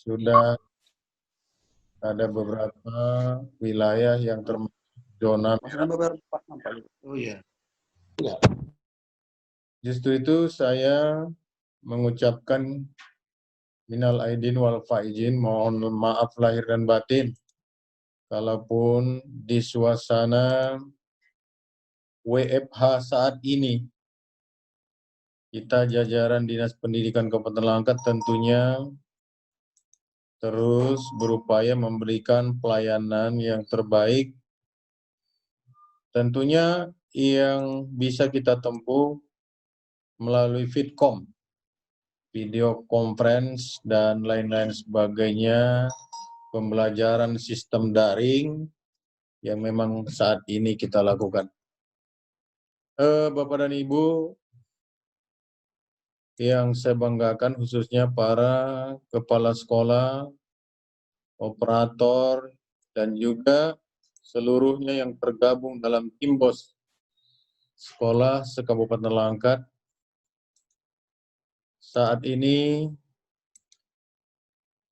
sudah ada beberapa wilayah yang termasuk zona merah. Oh iya. Justru itu saya mengucapkan minal aidin wal faizin, mohon maaf lahir dan batin. Kalaupun di suasana WFH saat ini, kita jajaran Dinas Pendidikan Kabupaten Langkat tentunya terus berupaya memberikan pelayanan yang terbaik, tentunya yang bisa kita tempuh melalui Vidcom, video conference dan lain-lain sebagainya, pembelajaran sistem daring yang memang saat ini kita lakukan. Bapak dan Ibu yang saya banggakan, khususnya para kepala sekolah, operator, dan juga seluruhnya yang tergabung dalam tim BOS sekolah se-Kabupaten Langkat. Saat ini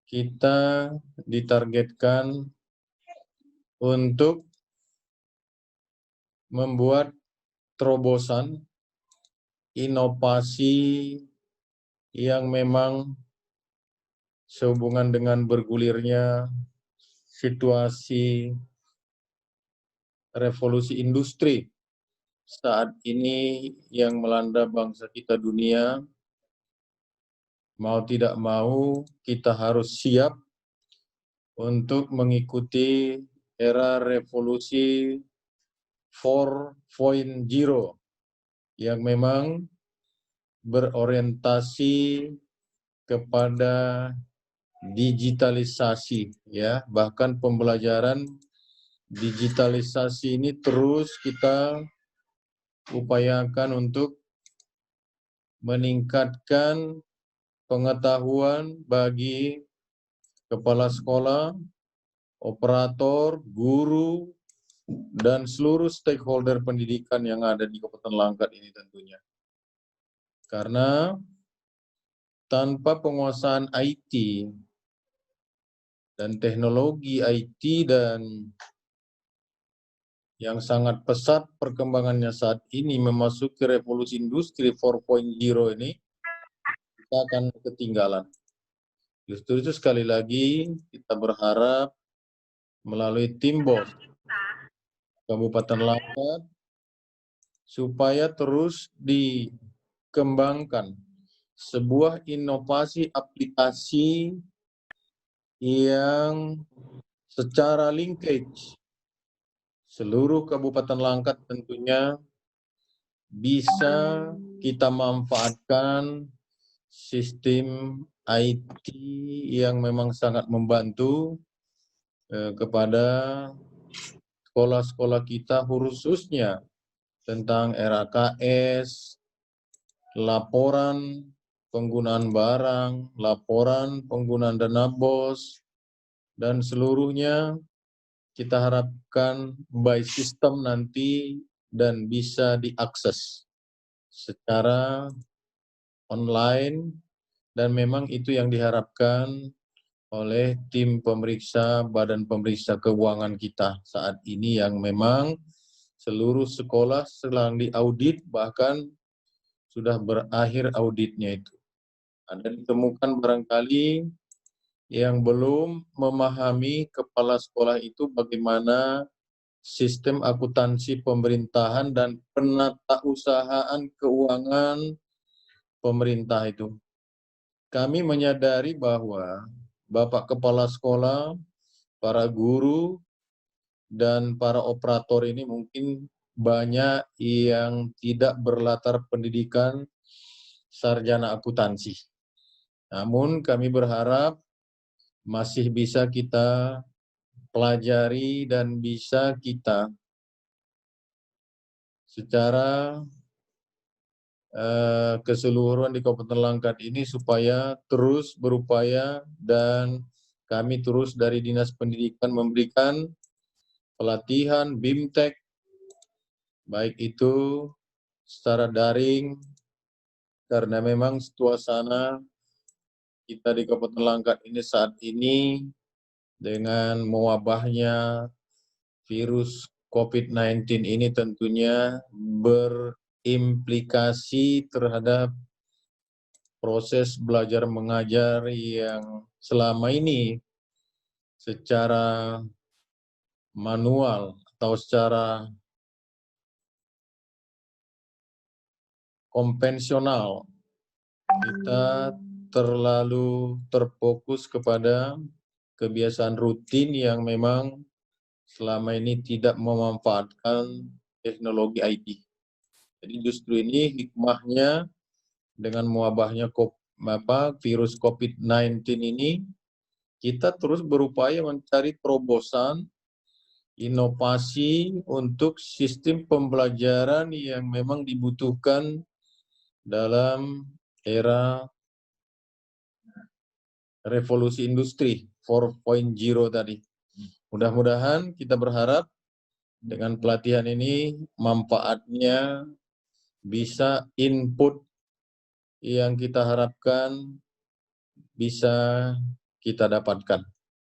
kita ditargetkan untuk membuat terobosan inovasi yang memang sehubungan dengan bergulirnya situasi revolusi industri saat ini yang melanda bangsa kita dunia. Mau tidak mau kita harus siap untuk mengikuti era revolusi 4.0 yang memang berorientasi kepada digitalisasi, ya. Bahkan pembelajaran digitalisasi ini terus kita upayakan untuk meningkatkan pengetahuan bagi kepala sekolah, operator, guru, dan seluruh stakeholder pendidikan yang ada di Kabupaten Langkat ini tentunya. Karena tanpa penguasaan IT dan teknologi IT dan yang sangat pesat perkembangannya saat ini memasuki revolusi industri 4.0 ini, kita akan ketinggalan. Justru itu sekali lagi kita berharap melalui tim BOS Kabupaten Langkat supaya terus dikembangkan sebuah inovasi aplikasi yang secara linkage seluruh Kabupaten Langkat tentunya bisa kita manfaatkan sistem IT yang memang sangat membantu kepada sekolah-sekolah kita, khususnya tentang RAKS, laporan penggunaan barang, laporan penggunaan dana BOS, dan seluruhnya kita harapkan by system nanti dan bisa diakses secara online, dan memang itu yang diharapkan oleh tim pemeriksa Badan Pemeriksa Keuangan kita saat ini yang memang seluruh sekolah sedang diaudit, bahkan sudah berakhir auditnya itu. Ada ditemukan barangkali yang belum memahami kepala sekolah itu bagaimana sistem akuntansi pemerintahan dan penatausahaan keuangan pemerintah itu. Kami menyadari bahwa Bapak Kepala Sekolah, para guru, dan para operator ini mungkin banyak yang tidak berlatar pendidikan sarjana akuntansi. Namun kami berharap masih bisa kita pelajari dan bisa kita secara keseluruhan di Kabupaten Langkat ini supaya terus berupaya, dan kami terus dari Dinas Pendidikan memberikan pelatihan BIMTEK, baik itu secara daring, karena memang suasana kita di Kabupaten Langkat ini saat ini dengan mewabahnya virus COVID-19 ini tentunya berimplikasi terhadap proses belajar mengajar yang selama ini secara manual atau secara konvensional kita terlalu terfokus kepada kebiasaan rutin yang memang selama ini tidak memanfaatkan teknologi IT. Jadi justru ini hikmahnya dengan mewabahnya virus COVID-19 ini, kita terus berupaya mencari terobosan, inovasi untuk sistem pembelajaran yang memang dibutuhkan dalam era revolusi industri 4.0 tadi. Mudah-mudahan kita berharap dengan pelatihan ini manfaatnya bisa input yang kita harapkan bisa kita dapatkan.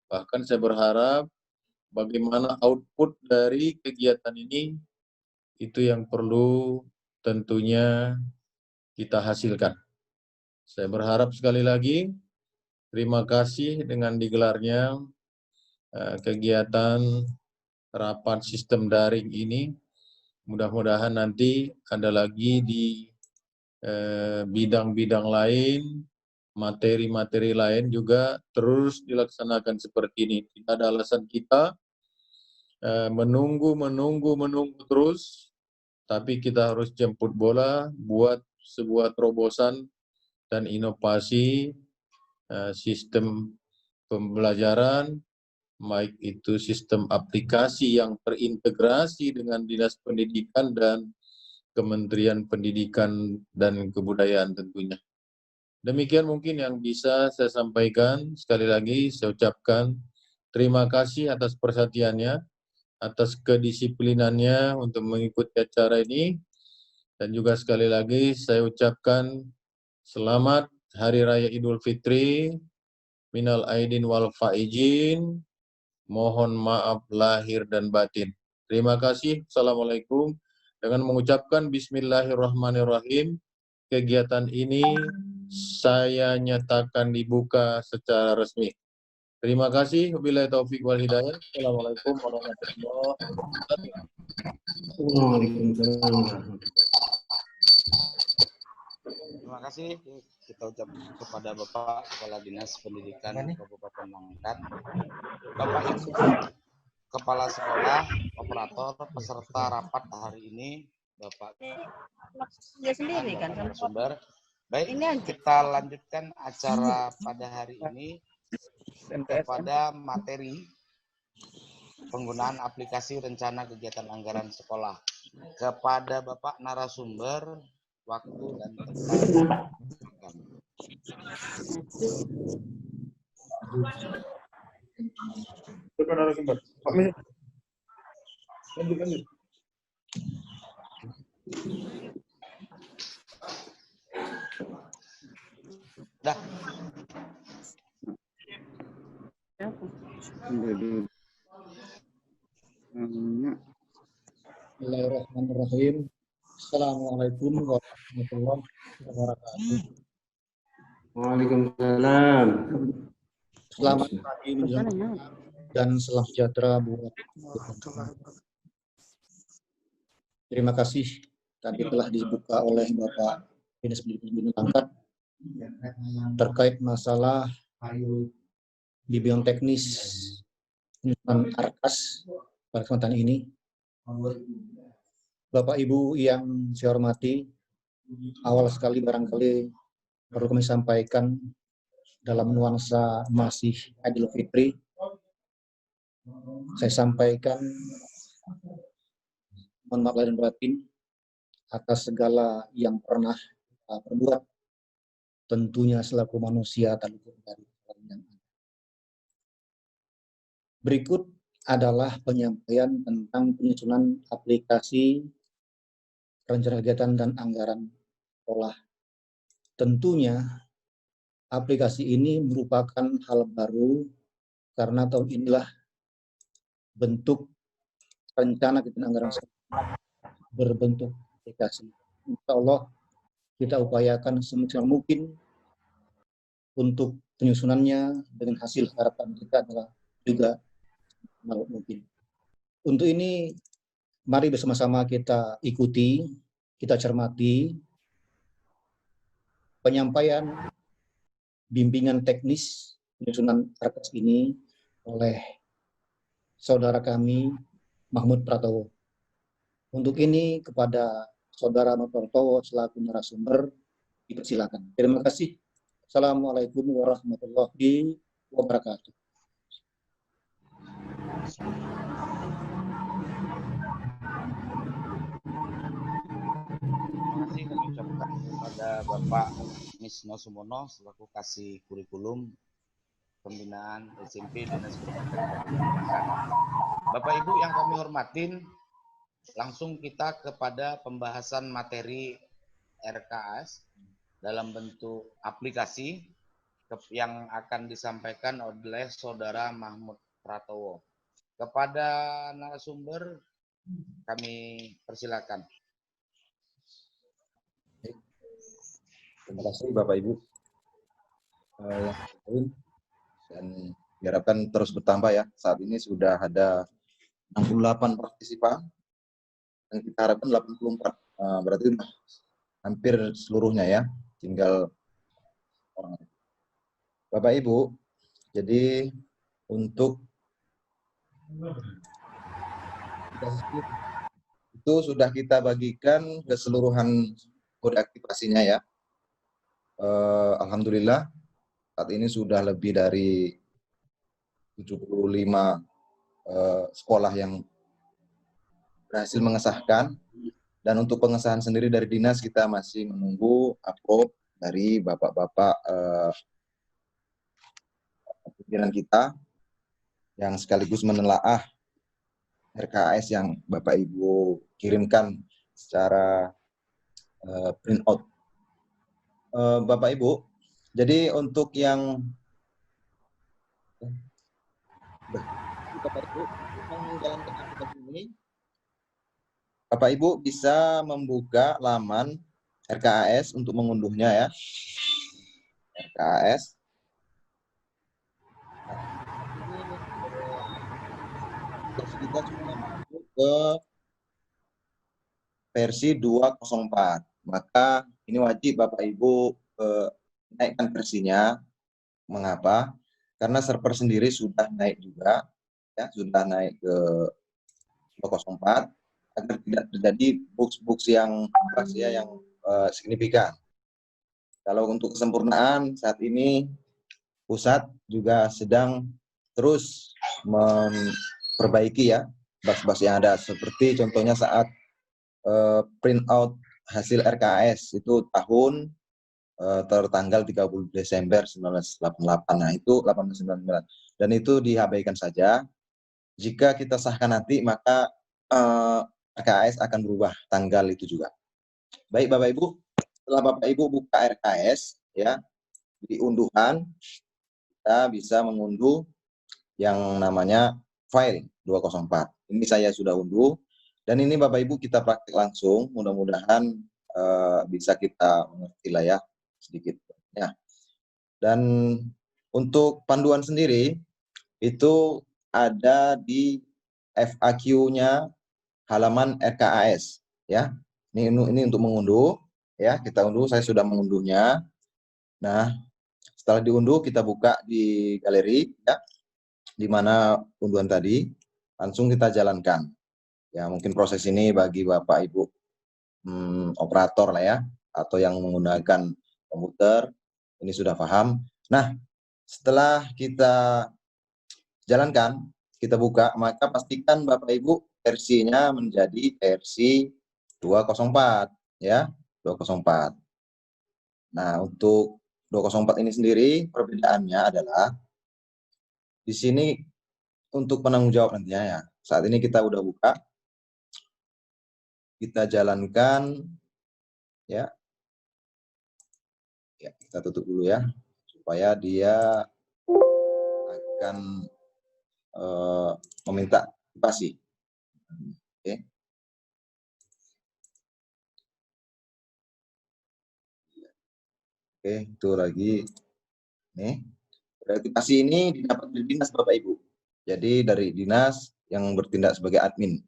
Bahkan saya berharap bagaimana output dari kegiatan ini itu yang perlu tentunya kita hasilkan. Saya berharap sekali lagi terima kasih dengan digelarnya kegiatan rapat sistem daring ini. Mudah-mudahan nanti ada lagi di bidang-bidang lain, materi-materi lain juga terus dilaksanakan seperti ini. Tidak ada alasan kita menunggu terus, tapi kita harus jemput bola, buat sebuah terobosan dan inovasi sistem pembelajaran, baik itu sistem aplikasi yang terintegrasi dengan Dinas Pendidikan dan Kementerian Pendidikan dan Kebudayaan tentunya. Demikian mungkin yang bisa saya sampaikan. Sekali lagi saya ucapkan terima kasih atas perhatiannya, atas kedisiplinannya untuk mengikuti acara ini. Dan juga sekali lagi saya ucapkan selamat Hari Raya Idul Fitri, minal aidin wal faizin, mohon maaf lahir dan batin. Terima kasih. Assalamualaikum. Dengan mengucapkan Bismillahirrahmanirrahim, kegiatan ini saya nyatakan dibuka secara resmi. Terima kasih. Wabillahi taufiq wal hidayah. Assalamualaikum warahmatullahi wabarakatuh. Waalaikumsalam. Terima kasih kita ucapkan kepada Bapak Kepala Dinas Pendidikan Kabupaten Langkat, Bapak Ibu Kepala Sekolah, Operator, peserta rapat hari ini, Bapak dia sendiri kan sumber. Baik, kita lanjutkan acara pada hari ini kepada materi penggunaan aplikasi rencana kegiatan anggaran sekolah. Kepada Bapak narasumber, waktu dan tempat. Dah. Bismillahirrahmanirrahim. Assalamualaikum warahmatullahi wabarakatuh. Waalaikumsalam. Selamat pagi dan salam sejahtera buat kita. Terima kasih tadi telah dibuka oleh Bapak Dinas Pendidikan Langkat terkait masalah di bidang teknis penyusunan Arkas pada kesempatan ini. Bapak Ibu yang saya hormati, awal sekali barangkali perlu kami sampaikan dalam nuansa masih Idul Fitri. Saya sampaikan mohon maaf lahir dan batin atas segala yang pernah kita perbuat, tentunya selaku manusia tak luput dari yang ada. Berikut adalah penyampaian tentang penyusunan aplikasi rencana kegiatan dan anggaran sekolah. Tentunya aplikasi ini merupakan hal baru karena tahun inilah bentuk rencana kita anggaran berbentuk aplikasi. Insya Allah kita upayakan semaksimal mungkin untuk penyusunannya dengan hasil harapan kita adalah juga mungkin. Untuk ini mari bersama-sama kita ikuti, kita cermati penyampaian bimbingan teknis penyusunan RKS ini oleh saudara kami Mahmud Pratowo. Untuk ini kepada saudara Mahmud Pratowo selaku narasumber dipersilakan. Terima kasih. Assalamualaikum warahmatullahi wabarakatuh. Terima kasih kami ucapkan kepada Bapak Misno Sumono selaku kasih kurikulum pembinaan SMP Dinas Pendidikan Kabupaten Langkat. Bapak Ibu yang kami hormatin, langsung kita kepada pembahasan materi RKS dalam bentuk aplikasi yang akan disampaikan oleh saudara Mahmud Pratowo. Kepada narasumber kami persilakan. Terima kasih Bapak Ibu dan diharapkan terus bertambah ya. Saat ini sudah ada 68 partisipan dan kita harapkan 84. Berarti hampir seluruhnya ya, tinggal orang. Bapak Ibu, jadi untuk itu sudah kita bagikan keseluruhan kode aktivasinya ya. Alhamdulillah saat ini sudah lebih dari 75 sekolah yang berhasil mengesahkan, dan untuk pengesahan sendiri dari dinas kita masih menunggu approve dari bapak-bapak pimpinan kita yang sekaligus menelaah RKS yang Bapak Ibu kirimkan secara print out. Bapak Ibu, jadi untuk yang Bapak Ibu menjalankan aplikasi ini, Bapak Ibu bisa membuka laman RKAS untuk mengunduhnya ya. RKAS. Kita sudah masuk ke versi 204. Maka ini wajib Bapak Ibu naikkan versinya. Mengapa? Karena server sendiri sudah naik juga, ya, sudah naik ke 204 agar tidak terjadi bugs yang signifikan. Kalau untuk kesempurnaan saat ini pusat juga sedang terus memperbaiki ya bugs-bugs yang ada, seperti contohnya saat print out hasil RKS itu tahun tertanggal 30 Desember 1988. Nah, itu 1899. Dan itu diabaikan saja. Jika kita sahkan nanti, maka RKS akan berubah tanggal itu juga. Baik Bapak Ibu, setelah Bapak Ibu buka RKS, ya, di unduhan, kita bisa mengunduh yang namanya file 204. Ini saya sudah unduh. Dan ini Bapak Ibu kita praktik langsung, mudah-mudahan bisa kita mengerti lah ya, sedikit ya. Dan untuk panduan sendiri itu ada di FAQ-nya halaman RKAS ya. Ini untuk mengunduh ya, kita unduh, saya sudah mengunduhnya. Nah, setelah diunduh kita buka di galeri ya, di mana unduhan tadi, langsung kita jalankan. Ya, mungkin proses ini bagi Bapak Ibu operator lah ya, atau yang menggunakan komputer, ini sudah paham. Nah, setelah kita jalankan, kita buka, maka pastikan Bapak Ibu versinya menjadi versi 204 ya, 204. Nah, untuk 204 ini sendiri perbedaannya adalah di sini untuk penanggung jawab nantinya ya. Saat ini kita udah buka, kita jalankan ya. Ya, kita tutup dulu ya, supaya dia akan meminta aktivasi. Oke. Oke, itu lagi. Nih, aktivasi ini didapat dari dinas Bapak Ibu. Jadi dari dinas yang bertindak sebagai admin.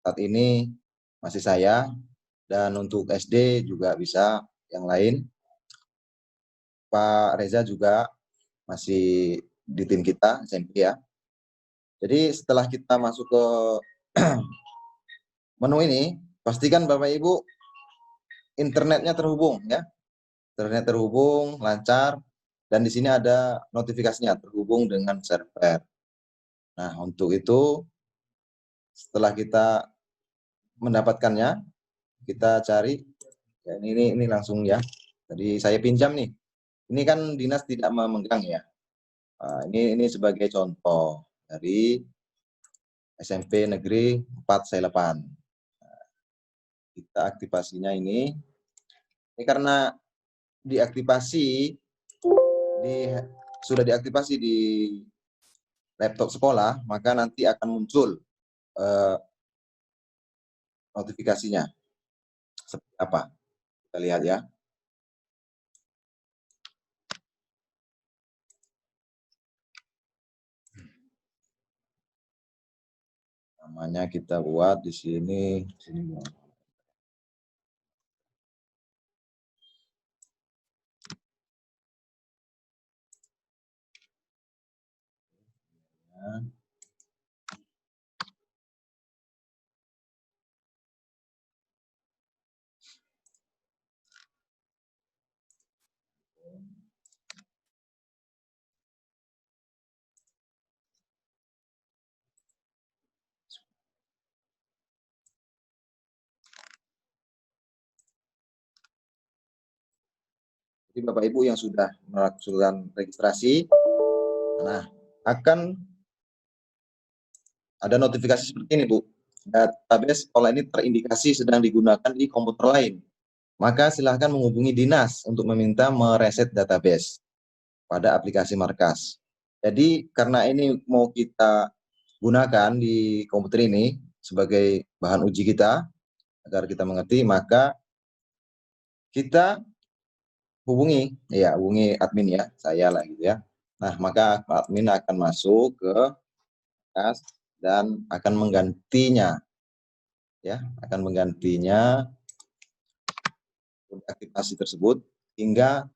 Saat ini masih saya, dan untuk SD juga bisa yang lain. Pak Reza juga masih di tim kita, SMP ya. Jadi setelah kita masuk ke menu ini, pastikan Bapak Ibu internetnya terhubung ya. Internet terhubung, lancar, dan di sini ada notifikasinya terhubung dengan server. Nah, untuk itu setelah kita mendapatkannya, kita cari ya, ini langsung ya. Tadi saya pinjam nih. Ini kan dinas tidak memegang ya. Nah, ini sebagai contoh dari SMP Negeri 4 Sailepan. Nah, kita aktivasinya ini karena diaktifasi sudah diaktifasi di laptop sekolah, maka nanti akan muncul notifikasinya seperti apa. Kita lihat ya. Namanya kita buat di sini. Jadi Bapak Ibu yang sudah melakukan registrasi, nah akan ada notifikasi seperti ini Bu. Database sekolah ini terindikasi sedang digunakan di komputer lain. Maka silahkan menghubungi dinas untuk meminta mereset database pada aplikasi Markas. Jadi karena ini mau kita gunakan di komputer ini sebagai bahan uji kita, agar kita mengerti, maka kita hubungi admin ya, saya lah gitu ya. Nah, maka admin akan masuk ke Markas dan akan menggantinya ya, akan menggantinya aktivasi tersebut hingga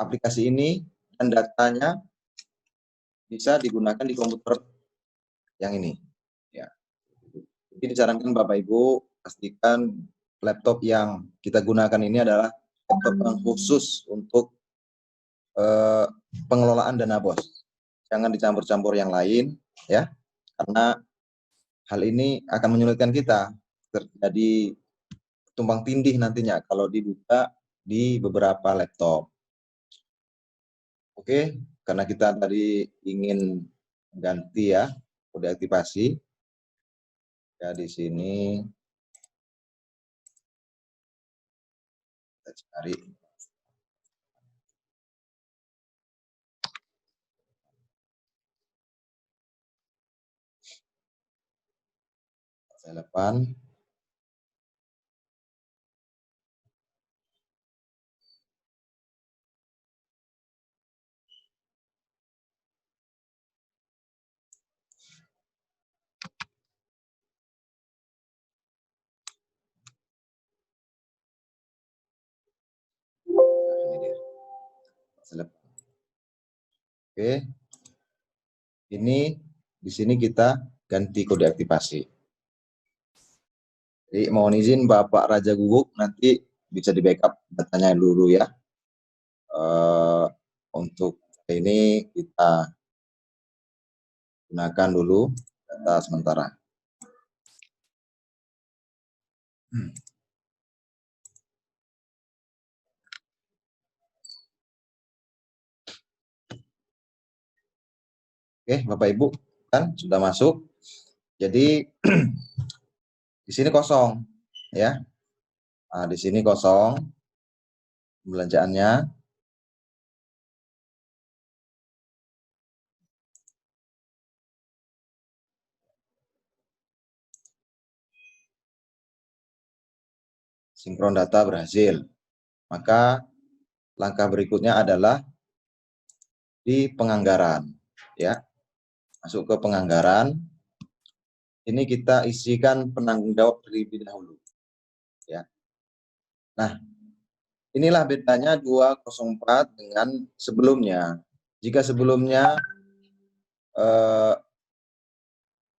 aplikasi ini dan datanya bisa digunakan di komputer yang ini ya. Jadi disarankan Bapak Ibu pastikan laptop yang kita gunakan ini adalah laptop yang khusus untuk pengelolaan dana BOS. Jangan dicampur-campur yang lain ya, karena hal ini akan menyulitkan kita, terjadi tumpang tindih nantinya kalau dibuka di beberapa laptop. Oke, karena kita tadi ingin ganti ya kode aktivasi. Ya di sini kita cari. Sailepan. Nah, ini dia. Sailepan. Oke. Ini di sini kita ganti kode aktivasi. Jadi mohon izin Bapak Raja Guguk nanti bisa di backup datanya dulu ya. Untuk ini kita gunakan dulu data sementara. Oke, Bapak Ibu kan sudah masuk. Jadi di sini kosong ya. Nah, di sini kosong belanjaannya. sinkron data berhasil. Maka langkah berikutnya adalah di penganggaran, ya. Masuk ke penganggaran. Ini kita isikan penanggung jawab terlebih dahulu, ya. Nah, inilah bedanya 204 dengan sebelumnya. Jika sebelumnya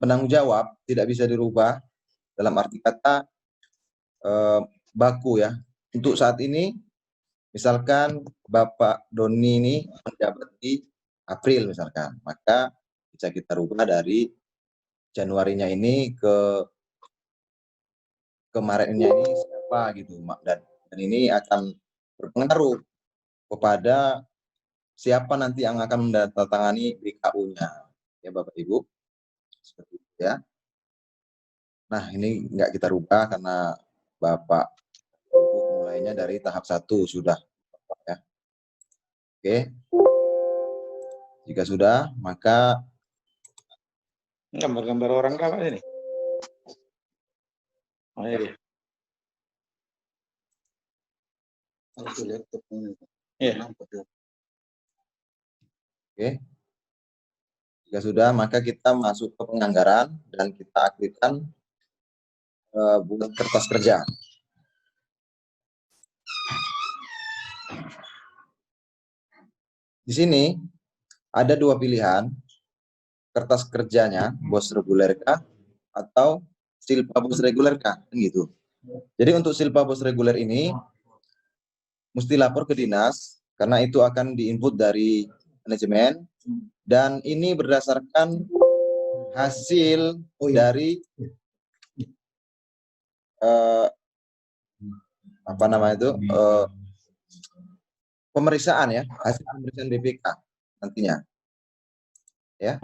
penanggung jawab tidak bisa dirubah, dalam arti kata baku, ya. Untuk saat ini, misalkan Bapak Doni ini menjabat di April misalkan, maka bisa kita rubah dari Januarinya ini ke Maretnya ini siapa gitu, dan ini akan berpengaruh kepada siapa nanti yang akan mendatangani BKU-nya, ya Bapak Ibu, seperti itu ya. Nah, ini nggak kita rubah karena Bapak Ibu mulainya dari tahap 1 sudah, ya. Oke, jika sudah, maka Gambar-gambar orang apa ini? Oh iya. Iya. oke. Jika sudah, maka kita masuk ke penganggaran dan kita aktifkan buat kertas kerja. Di sini ada 2 pilihan, kertas kerjanya bos reguler kah atau silpa bos reguler kah, gitu. Jadi untuk silpa bos reguler ini mesti lapor ke dinas karena itu akan diinput dari manajemen, dan ini berdasarkan hasil dari apa namanya itu pemeriksaan, ya, hasil pemeriksaan BPK nantinya, ya.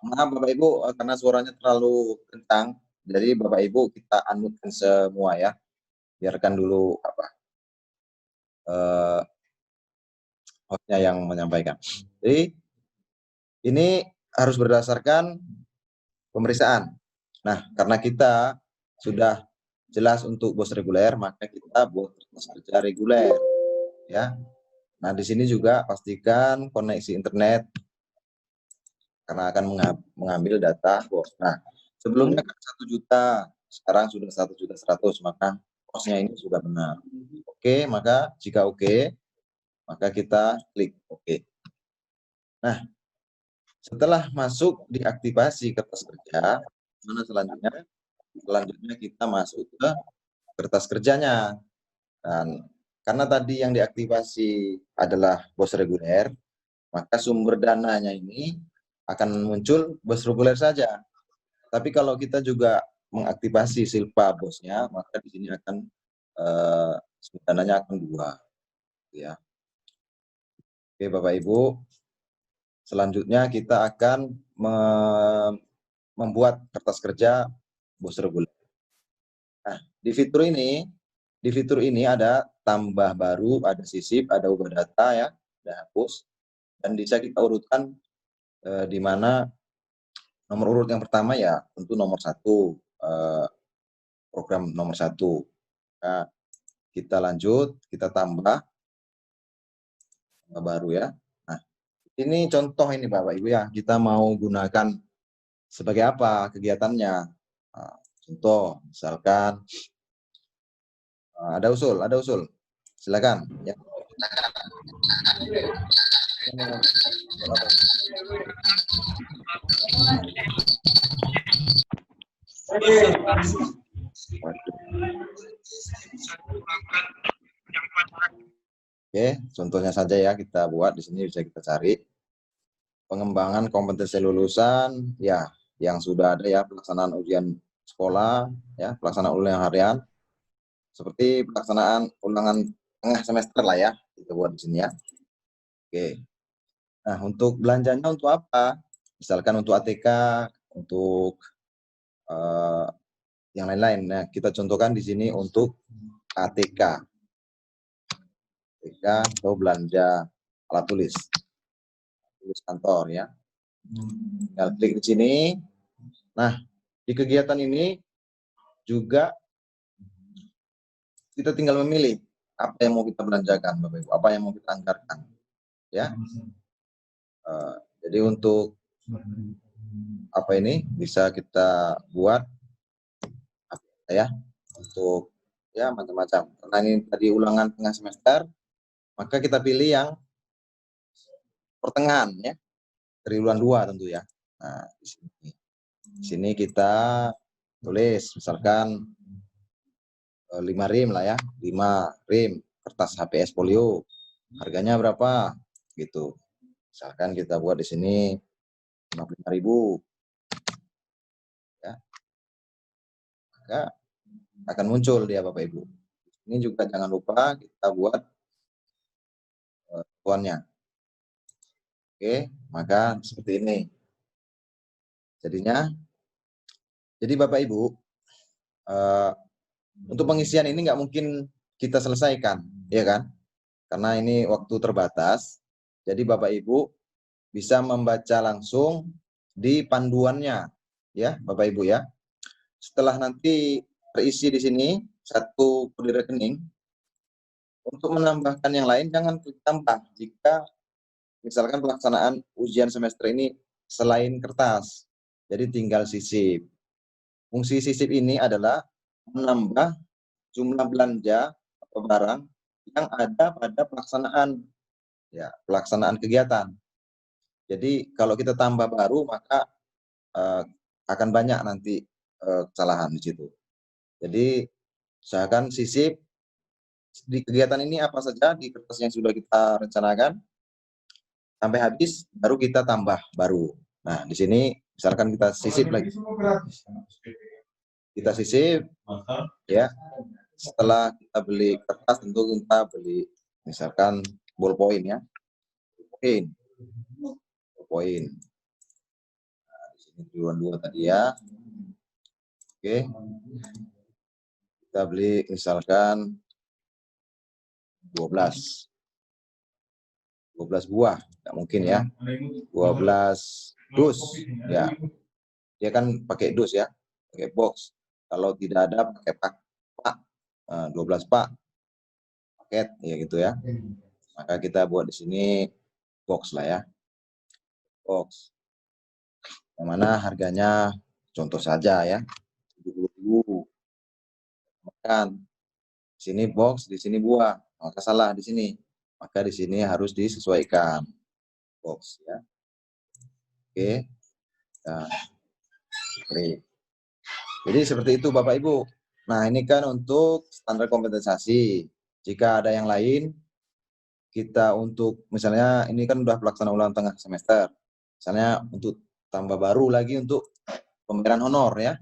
Maaf Bapak Ibu karena suaranya terlalu kencang, jadi Bapak Ibu kita unmute semua, ya, biarkan dulu hostnya yang menyampaikan. Jadi ini harus berdasarkan pemeriksaan. Nah, karena kita sudah jelas untuk bos reguler, maka kita buat kertas kerja reguler, ya. Nah, di sini juga pastikan koneksi internet karena akan mengambil data bos. Nah, sebelumnya kan 1 juta, sekarang sudah 1.100.000, maka bosnya ini sudah benar. Oke, maka jika oke, maka kita klik oke. Nah, setelah masuk diaktifasi kertas kerja, mana selanjutnya? Selanjutnya kita masuk ke kertas kerjanya. Dan karena tadi yang diaktifasi adalah bos reguler, maka sumber dananya ini akan muncul bos reguler saja. Tapi kalau kita juga mengaktifasi silpa bosnya, maka di sini akan sumber dananya akan 2, ya. Oke Bapak Ibu, selanjutnya kita akan membuat kertas kerja bos reguler. Nah, di fitur ini ada tambah baru, ada sisip, ada ubah data, ya, ada hapus, dan bisa kita urutkan di mana nomor urut yang pertama, ya, tentu nomor 1, program nomor 1. Nah, kita lanjut, kita tambah baru, ya. Nah, ini contoh ini Bapak Ibu, ya, kita mau gunakan sebagai apa kegiatannya. Nah, contoh, misalkan ada usul, silakan, ya. Oke, contohnya saja, ya, kita buat di sini, bisa kita cari pengembangan kompetensi lulusan, ya, yang sudah ada, ya, pelaksanaan ujian sekolah, ya, pelaksanaan ulangan harian, seperti pelaksanaan ulangan tengah semester lah, ya, kita buat di sini, ya. Oke. Nah, untuk belanjanya untuk apa? Misalkan untuk ATK, untuk yang lain-lain. Nah, kita contohkan di sini untuk ATK. ATK atau belanja alat tulis kantor, ya. Tinggal klik di sini. Nah, di kegiatan ini juga kita tinggal memilih apa yang mau kita belanjakan, Bapak Ibu, apa yang mau kita anggarkan, ya. Jadi untuk apa ini bisa kita buat ya untuk ya macam-macam. Karena ini tadi ulangan tengah semester, maka kita pilih yang pertengahan ya, triwulan 2 tentu ya. Nah, di sini kita tulis misalkan 5 rim lah ya, 5 rim kertas HPS polio. Harganya berapa? Gitu. Misalkan kita buat di sini 55.000. Ya. Maka akan muncul dia Bapak Ibu. Ini juga jangan lupa kita buat tuannya. Oke, maka seperti ini. Jadinya, jadi Bapak Ibu, untuk pengisian ini nggak mungkin kita selesaikan, ya kan? Karena ini waktu terbatas. Jadi Bapak Ibu bisa membaca langsung di panduannya, ya Bapak Ibu ya. Setelah nanti terisi di sini satu kode rekening, untuk menambahkan yang lain jangan klik tambah jika misalkan pelaksanaan ujian semester ini selain kertas. Jadi tinggal sisip. Fungsi sisip ini adalah menambah jumlah belanja atau barang yang ada pada pelaksanaan kegiatan. Jadi kalau kita tambah baru maka akan banyak nanti kesalahan di situ. Jadi usahakan sisip di kegiatan ini apa saja di kertas yang sudah kita rencanakan sampai habis baru kita tambah baru. Nah, di sini misalkan kita sisip lagi. Kita sisip ya. Setelah kita beli kertas tentu kita beli misalkan ballpoint ya. Ballpoint. Nah, di sini triwulan 2 tadi ya. Oke. Kita beli misalkan 12 buah, nggak mungkin ya. 12 dus, ya. Dia kan pakai dus ya, pakai box. Kalau tidak ada pakai pak, 12 pak, paket, ya gitu ya. Maka kita buat di sini box lah ya, box. Yang mana harganya contoh saja ya, 70.000. Kan, di sini box, di sini buah, maka salah di sini. Maka di sini harus disesuaikan box ya. Oke. Nah, jadi seperti itu Bapak Ibu. Nah, ini kan untuk standar kompensasi. Jika ada yang lain, kita untuk misalnya ini kan udah pelaksanaan ulang tengah semester. Misalnya untuk tambah baru lagi untuk pembayaran honor ya.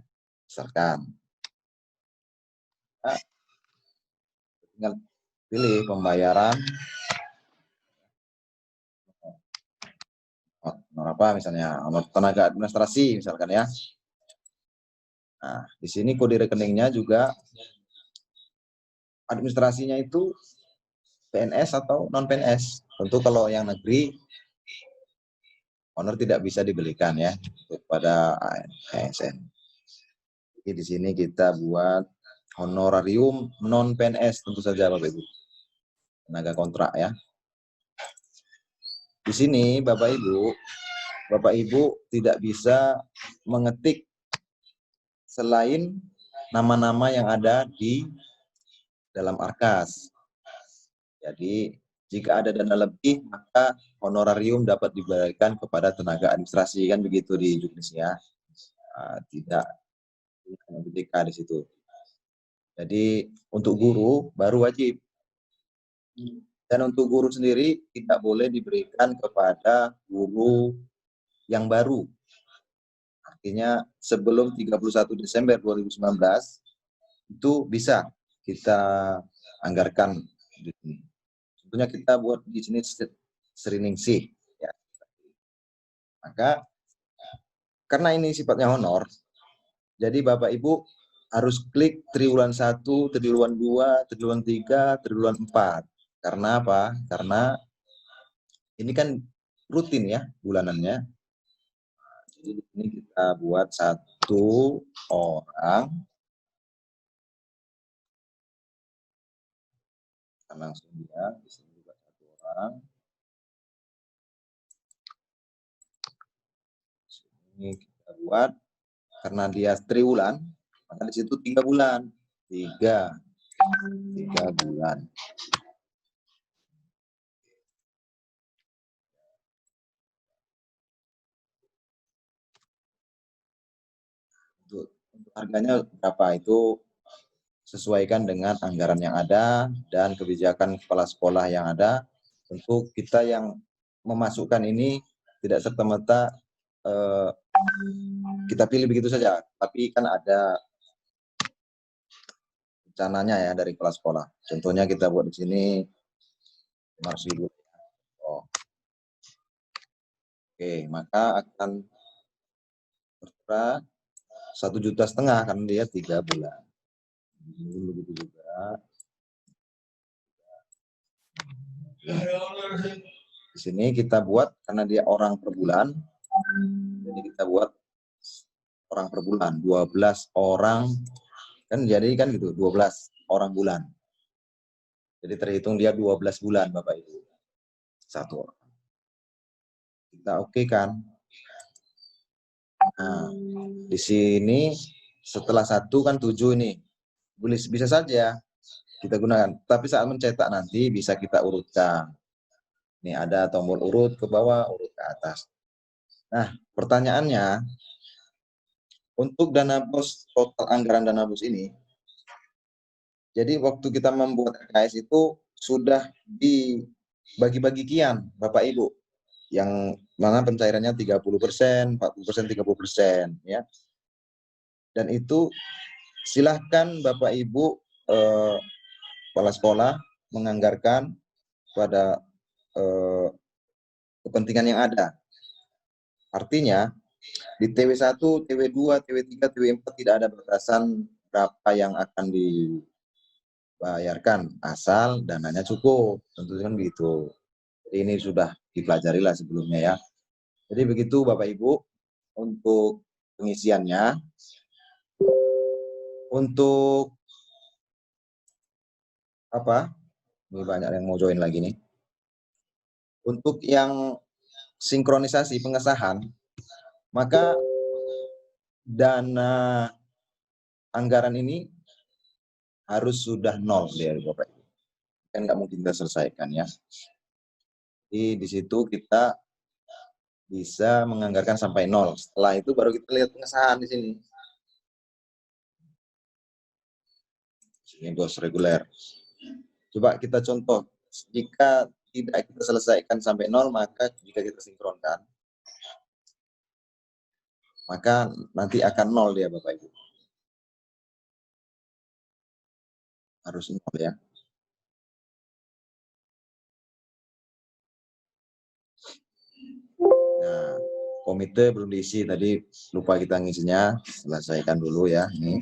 Misalkan. Nah, tinggal pilih pembayaran honor apa misalnya, honor tenaga administrasi misalkan ya. Nah, di sini kode rekeningnya juga administrasinya itu PNS atau non PNS. Tentu kalau yang negeri honor tidak bisa dibelikan ya kepada ASN. Jadi di sini kita buat honorarium non PNS tentu saja Bapak Ibu. Tenaga kontrak ya. Di sini Bapak Ibu tidak bisa mengetik selain nama-nama yang ada di dalam Arkas. Jadi jika ada dana lebih maka honorarium dapat diberikan kepada tenaga administrasi kan begitu di Juknisnya. Tidak BDK di situ. Jadi untuk guru baru wajib. Dan untuk guru sendiri tidak boleh diberikan kepada guru yang baru. Artinya sebelum 31 Desember 2019 itu bisa kita anggarkan. Tentunya kita buat di sini screening-sih. Ya. Maka karena ini sifatnya honor, jadi Bapak Ibu harus klik triwulan 1, triwulan 2, triwulan 3, triwulan 4. Karena apa? Karena ini kan rutin ya bulanannya. Jadi di sini kita buat 1 orang. Langsung dia, di sini juga 1 orang. Ini kita buat, karena dia triwulan, maka di situ 3 bulan. 3 bulan. Untuk harganya berapa itu sesuaikan dengan anggaran yang ada dan kebijakan kepala sekolah yang ada. Untuk kita yang memasukkan ini tidak serta-merta kita pilih begitu saja, tapi kan ada rencananya ya dari kepala sekolah. Contohnya kita buat di sini 500.000. Oke, maka akan berkurang 1,5 juta karena dia 3 bulan. Begitu juga. Di sini kita buat karena dia orang per bulan, jadi kita buat orang per bulan, 12 orang kan, jadi kan gitu, 12 orang bulan. Jadi terhitung dia 12 bulan Bapak Ibu. 1 orang. Kita oke kan? Nah, di sini setelah 1 kan 7 ini. Bisa saja kita gunakan, tapi saat mencetak nanti bisa kita urutkan. Ini ada tombol urut ke bawah, urut ke atas. Nah, pertanyaannya, untuk dana bos, total anggaran dana bos ini, jadi waktu kita membuat RKS itu sudah dibagi-bagi kian, Bapak Ibu, yang mana pencairannya 30%, 40%, 30%, ya. Dan itu silahkan Bapak Ibu kepala sekolah menganggarkan pada kepentingan yang ada. Artinya di TW1, TW2, TW3, TW4 tidak ada batasan berapa yang akan dibayarkan asal dananya cukup. Tentunya kan begitu. Jadi ini sudah dipelajari lah sebelumnya ya. Jadi begitu Bapak Ibu untuk pengisiannya. Untuk apa? Ini banyak yang mau join lagi nih. Untuk yang sinkronisasi pengesahan, maka dana anggaran ini harus sudah 0 dari Bapak Ibu. Kan nggak mungkin kita selesaikan ya. Jadi di situ kita bisa menganggarkan sampai 0. Setelah itu baru kita lihat pengesahan di sini. Ini bos reguler. Coba kita contoh. Jika tidak kita selesaikan sampai 0, maka jika kita sinkronkan, maka nanti akan 0 dia Bapak Ibu. Harus 0 ya. Nah, komite belum diisi tadi, lupa kita ngisinya, selesaikan dulu ya. Ini.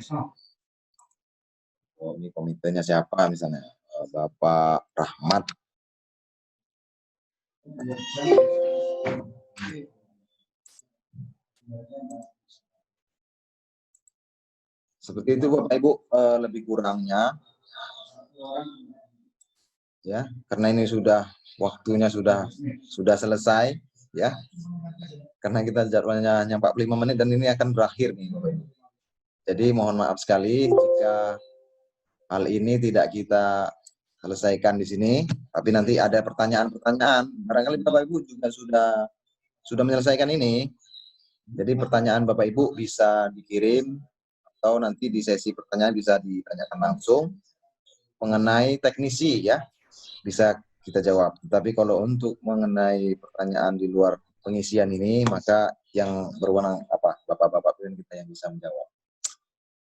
Oh, ini komitenya siapa misalnya? Bapak Rahmat. Seperti itu Bapak Ibu, lebih kurangnya ya, karena ini sudah waktunya sudah selesai ya. Karena kita jadwalnya hanya 45 menit dan ini akan berakhir nih Bapak Ibu. Jadi mohon maaf sekali jika hal ini tidak kita selesaikan di sini, tapi nanti ada pertanyaan-pertanyaan. Barangkali Bapak Ibu juga sudah menyelesaikan ini. Jadi pertanyaan Bapak Ibu bisa dikirim atau nanti di sesi pertanyaan bisa ditanyakan langsung mengenai teknisi ya, bisa kita jawab. Tapi kalau untuk mengenai pertanyaan di luar pengisian ini, maka yang berwenang Bapak-bapak pimpinan kita yang bisa menjawab.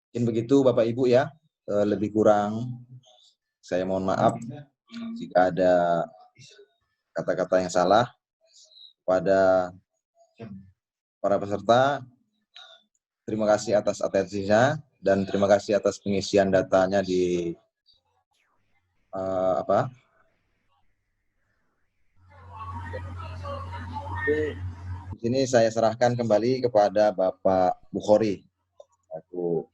Mungkin begitu Bapak Ibu ya, lebih kurang saya mohon maaf jika ada kata-kata yang salah. Pada para peserta, terima kasih atas atensinya dan terima kasih atas pengisian datanya di sini saya serahkan kembali kepada Bapak Bukhori. Aku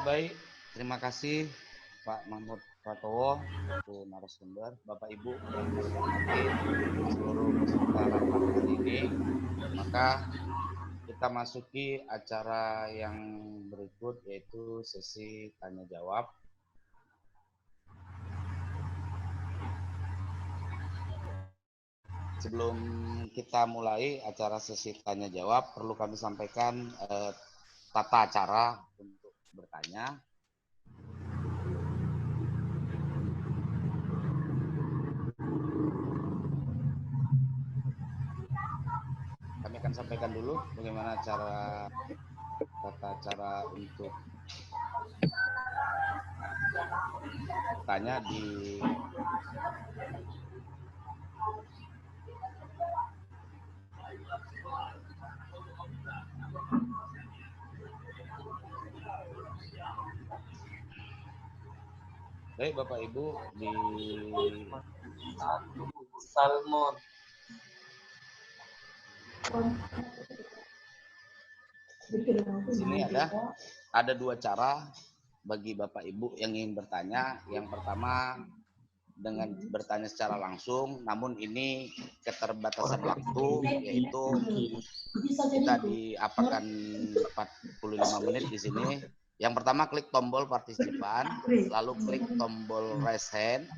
Baik, terima kasih Pak Mahmud Pratowo, untuk narasumber, Bapak Ibu yang saya hormati, seluruh peserta rapat hari ini. Maka kita masuki acara yang berikut, yaitu sesi tanya jawab. Sebelum kita mulai acara sesi tanya jawab, perlu kami sampaikan tata cara untuk bertanya. Kami akan sampaikan dulu bagaimana tata cara untuk bertanya di Baik, Bapak Ibu, di Salmon. sini ada dua cara bagi Bapak Ibu yang ingin bertanya. Yang pertama dengan bertanya secara langsung, namun ini keterbatasan waktu, yaitu kita diapakan 45 menit di sini. Yang pertama klik tombol partisipan, lalu klik tombol raise hand.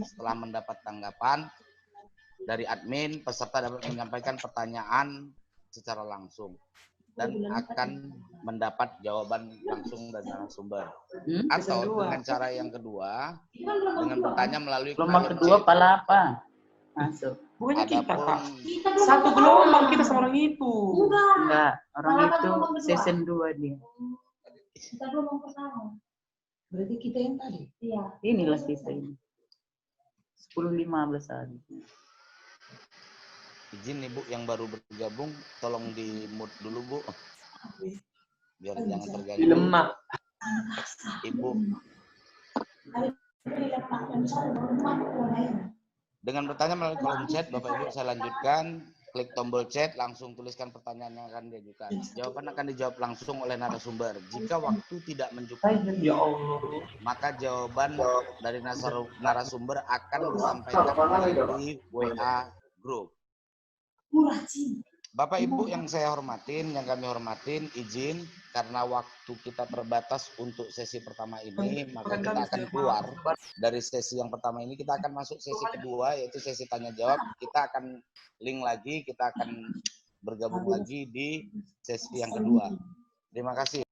Setelah mendapat tanggapan dari admin, peserta dapat menyampaikan pertanyaan secara langsung dan akan mendapat jawaban langsung dari narasumber. Atau dengan cara yang kedua, dengan bertanya melalui Gelombang kedua pala apa? Masuk. Bukannya kita, Kak. Satu gelombang kita sama orang itu. Enggak, orang itu season 2 dia. Kita gelombang pertama. Berarti kita yang tadi. Iya. Inilah kita ini. 10-15 hari. Izin Ibu yang baru bergabung, tolong di mute dulu Bu, biar jangan terganggu. Lemak. Ibu. Dengan bertanya melalui kolom chat, Bapak Ibu saya lanjutkan, klik tombol chat, langsung tuliskan pertanyaan yang akan diajukan. Jawaban akan dijawab langsung oleh narasumber. Jika waktu tidak mencukupi, maka jawaban dari narasumber akan disampaikan melalui WA Group. Bapak Ibu yang saya hormatin, yang kami hormatin, izin karena waktu kita terbatas untuk sesi pertama ini, maka kita akan keluar dari sesi yang pertama ini, kita akan masuk sesi kedua, yaitu sesi tanya jawab. Kita akan link lagi, kita akan bergabung lagi di sesi yang kedua. Terima kasih.